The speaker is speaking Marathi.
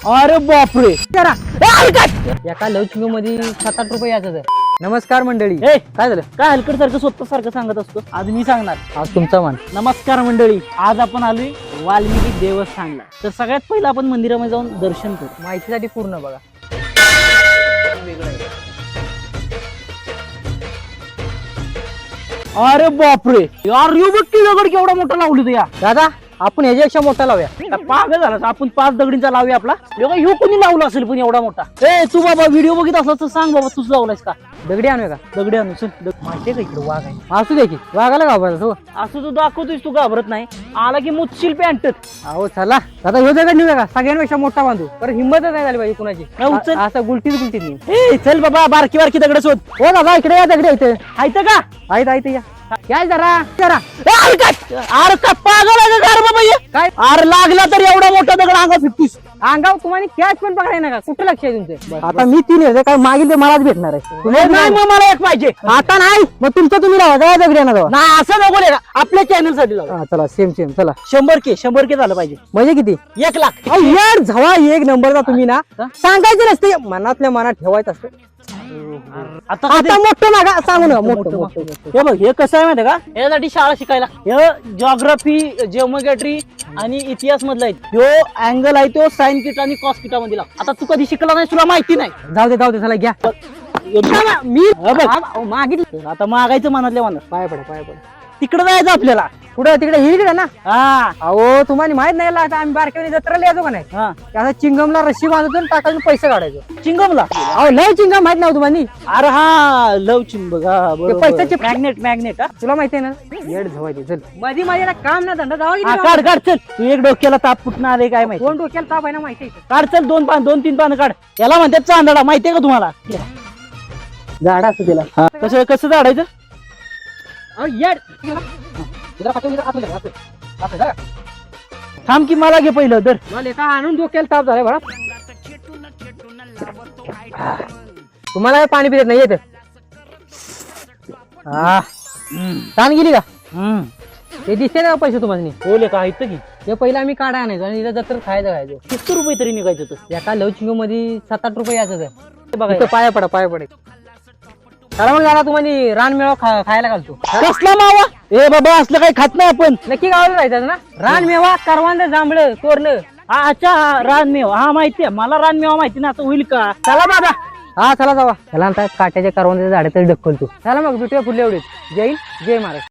अरे बापरे जरा एका लवचिंग मध्ये 7-8 रुपये याचं. नमस्कार मंडळी. ए काय झालं? काय हलकट सारखं स्वतः सारखं सांगत असतो. आज मी सांगणार. आज तुमचा मान. नमस्कार मंडळी, आज आपण आलोय वाल्मिकी देवस्थानला. तर सगळ्यात पहिलं आपण मंदिरामध्ये जाऊन दर्शन करू. माहितीसाठी पूर्ण बघा. अरे बापरे यार, यो बघ की दगड केवढा मोठा लावली तू या. दादा आपण ह्याच्यापेक्षा मोठा लावूया. पागल झाला आपण 5 दगडींचा लावूया आपला. ह्यो कोणी लावला असेल पण एवढा मोठा. ए तू बाबा व्हिडिओ बघित असला तर सांग बाबा, तूच लावलायस का? दगडी आणूया का? दगडी आणू चल. माहितीये का इकडे वाघ आहे? असू दे की, वाघाला घाबरायचं हो. असं तू दाखवतोयस, तू घाबरत नाही. आला की मुतशील पॅन्टत. अहो चला दादा, ह्यो दगड नेऊया का? सगळ्यांपेक्षा मोठा बांधू, तर हिंमतच नाही झाली पाहिजे कुणाची. उचल. असं गुलटीच नाही. ए चल बाबा, बारकी बारकी दगड शोध. हो दादा इकडे या, दगडी इथे हायत का? आहेत या. काय जरा अरे का पागल आहे का बाबा हे? काय? अरे लागला तर एवढा मोठा दगड अंगा फिरतीस. अंगाव तुम्हाला कॅच पण पकडाय ना का? कुठं लक्ष आहे तुमचं? आता मी 3 आहे, काय मागील ते मलाच भेटणार आहे. नाही मग मला एक पाहिजे. आता नाही, मग तुमचं तुम्ही लावा. जावा दगडी आणा जावा. नाही असं नको रे, आपल्या चॅनल साठी लाव. हा चला, सेम चला. 100K झालं पाहिजे. म्हणजे किती? 1 लाख. अहो यार झवा, एक नंबरचा तुम्ही ना सांगायचं नसते, मनातल्या मनात ठेवायचं असतं. आता आता मोठं मागा सांगू नका. मोठं हे बघ, हे कसं आहे माहिती का? यासाठी शाळा शिकायला हे जिओग्राफी, जिओमेट्री आणि इतिहास मधला आहे. ह्यो अँगल आहे तो साइन किट आणि कॉस किटा मध्ये लागतो. आता तू कधी शिकला नाही, तुला माहिती नाही. जाऊ दे चला घ्या. मी मागितलं. आता मागायचं मनातल्या मनात. पाय पडा. तिकडे जायचं आपल्याला. कुठं तिकडे हिकडे ना? हा अहो तुम्हाला माहित नाही, आता आम्ही बारकेवणी जत्रेला यायचो का नाही? हा आता चिंगमला रस्सी बांधतो आणि टाकायचं पैसे काढायचो. चिंगमला. अहो लय चिंगम माहित नव्हतं तुम्हाला? अरे हा लव चिंग बघा. पैशाचे मॅग्नेट हा. तुला माहिती आहे ना? येड झवायचे. चल मध्ये माझ्याला काम ना धंदा जावा. काढ चल. तू एक डोक्याला ताप फुटणार आले काय माहिती? 2 डोक्याला ताप आहे ना, माहिती आहे? काढ चल. 2-3 पानं काढ. याला म्हणतात चांदडा, माहितीये का तुम्हाला? झाडा असं तिला. कसं झाडायचं? अहो येड. थांब की, मला घे पहिलं दर. मला एका आणून डोक्याला ताप झालाय बघा. तुम्हाला काय पाणी पित नाही येत? हा ताण गेली का? ते दिसते ना पैसे तुम्हाला? बोले का आहेत की? ते पहिलं आम्ही काढा आणायचो आणि इथं जत्र खायचं. 60 रुपये तरी निघायचं तर. एका लवचिंग मध्ये 7-8 रुपये याचं. बघा इथं पाया पडे. चला मग जरा तुम्हाला रानमेवा खायला घालतो. कसला मावा? ए बाबा असलं काही खात नाही आपण. नक्की गावाला जायचं ना? रानमेवा, करवंद, जांभळं, तोरणं. अच्छा रानमेवा. हा माहितीये मला, रानमेवा माहिती ना. आता होईल का? चला बाबा. हा चला जावा. त्याला म्हणतात काट्याच्या करवंदाच्या झाडातच ढकलतो. चला मग भेटूया पुढल्या एवढेच. जय हिंद, जय महाराष्ट्र.